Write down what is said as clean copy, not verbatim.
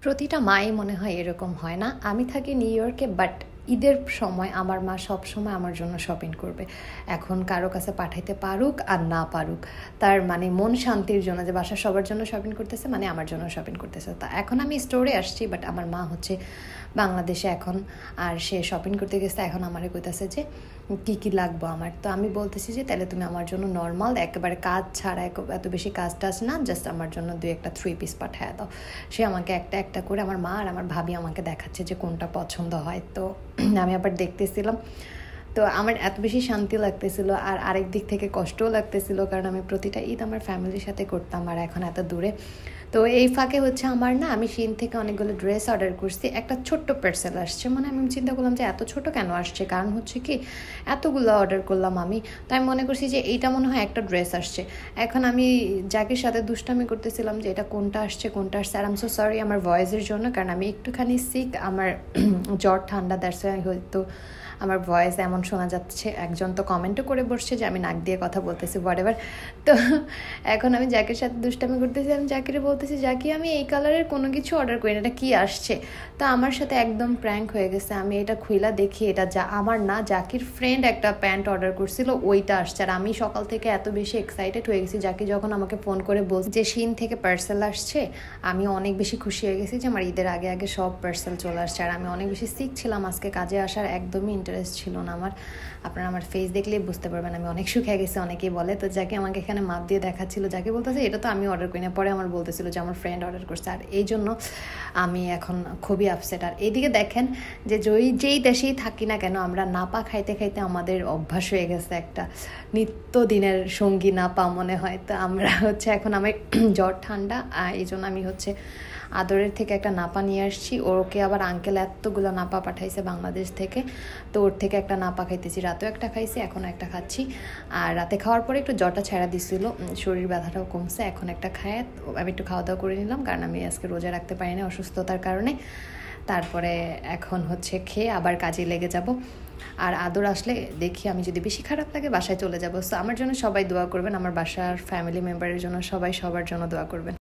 প্রতিটা মাই মনে হয় এরকম হয় না? আমি থাকি নিউ ইয়র্কে, বাট ঈদের সময় আমার মা সবসময় আমার জন্য শপিং করবে। এখন কারো কাছে পাঠাইতে পারুক আর না পারুক, তার মানে মন শান্তির জন্য যে বাসার সবার জন্য শপিং করতেছে, মানে আমার জন্য শপিং করতেছে। তা এখন আমি স্টোরে আসছি, বাট আমার মা হচ্ছে বাংলাদেশে এখন, আর সে শপিং করতে গেছে। এখন আমারে কইতাছে যে কী কী লাগবো আমার। তো আমি বলতেছি যে তাহলে তুমি আমার জন্য নর্মাল একেবারে কাজ ছাড়া, এত বেশি কাজ টাজ না, জাস্ট আমার জন্য 2-1টা 3 পিস পাঠায় দাও। সে আমাকে একটা একটা করে, আমার মা আর আমার ভাবি আমাকে দেখাচ্ছে যে কোনটা পছন্দ হয়। তো আমি আবার দেখতেছিলাম, তো আমার এত বেশি শান্তি লাগতেছিল, আর আরেক দিক থেকে কষ্টও লাগতেছিল, কারণ আমি প্রতিটা ঈদ আমার ফ্যামিলির সাথে করতাম, আর এখন এত দূরে। তো এই ফাঁকে হচ্ছে আমার না, আমি শিন থেকে অনেকগুলো ড্রেস অর্ডার করছি। একটা ছোট্ট পার্সেল আসছে, মানে আমি চিন্তা করলাম যে এত ছোট কেন আসছে, কারণ হচ্ছে কি এতগুলো অর্ডার করলাম আমি। তো আমি মনে করছি যে এইটা মনে হয় একটা ড্রেস আসছে। এখন আমি জাকির সাথে দুষ্টামি করতেছিলাম যে এটা কোনটা আসছে কোনটা আসছে। আর আম সো সরি আমার ভয়েসের জন্য, কারণ আমি একটুখানি সিক, আমার জ্বর ঠান্ডা, দ্যাটস ওয়াই হয়তো আমার ভয়েস এমন শোনা যাচ্ছে। একজন তো কমেন্টও করে বসছে যে আমি নাক দিয়ে কথা বলতেছি, হোয়াটএভার। তো এখন আমি জাকির সাথে দুষ্টামি করতেছি, আমি জাকিরে বলতেছি জাকি আমি এই কালারের কোনো কিছু অর্ডার করি না, এটা কী আসছে। তো আমার সাথে একদম প্র্যাঙ্ক হয়ে গেছে। আমি এটা খুইলা দেখি, এটা যা আমার না, জাকির ফ্রেন্ড একটা প্যান্ট অর্ডার করছিল, ওইটা আসছে। আর আমি সকাল থেকে এত বেশি এক্সাইটেড হয়ে গেছি, জাকি যখন আমাকে ফোন করে বলছে যে শিন থেকে পার্সেল আসছে, আমি অনেক বেশি খুশি হয়ে গেছি যে আমার ঈদের আগে আগে সব পার্সেল চলে আসছে। আর আমি অনেক বেশি সিক ছিলাম, আজকে কাজে আসার একদমই ইন্টারেস্ট ছিল না আমার। আপনারা আমার ফেস দেখলেই বুঝতে পারবেন আমি অনেক শুকিয়ে গেছি, অনেকেই বলে। তো যাকে আমাকে এখানে মাপ দিয়ে দেখাচ্ছিল, যাকে বলতেছে এটা তো আমি অর্ডার করি না, পরে আমার বলতেছিল যে আমার ফ্রেন্ড অর্ডার করছে। আর এই জন্য আমি এখন খুবই আপসেট। আর এইদিকে দেখেন যে যেই দেশেই থাকি না কেন, আমরা নাপা খাইতে খাইতে আমাদের অভ্যাস হয়ে গেছে, একটা নিত্যদিনের সঙ্গী নাপা মনে হয়। তো আমরা হচ্ছে এখন আমার জ্বর ঠান্ডা, এই জন্য আমি হচ্ছে আদরের থেকে একটা নাপা নিয়ে আসছি। ওকে আবার আঙ্কেল এতগুলো নাপা পাঠাইছে বাংলাদেশ থেকে, তো ওর থেকে একটা নাপা খাইতেছি। রাতেও একটা খাইছি, এখনও একটা খাচ্ছি। আর রাতে খাওয়ার পরে একটু জ্বরটা ছেড়া দিচ্ছিল, শরীর ব্যথাটাও কমছে। এখন একটা খায় আমি একটু খাওয়া দাওয়া করে নিলাম, কারণ আমি আজকে রোজা রাখতে পারি না অসুস্থতার কারণে। তারপরে এখন হচ্ছে খেয়ে আবার কাজে লেগে যাব। আর আদর আসলে দেখি, আমি যদি বেশি খারাপ লাগে বাসায় চলে যাবো। সো আমার জন্য সবাই দোয়া করবেন, আমার বাসার ফ্যামিলি মেম্বারের জন্য সবাই সবার জন্য দোয়া করবেন।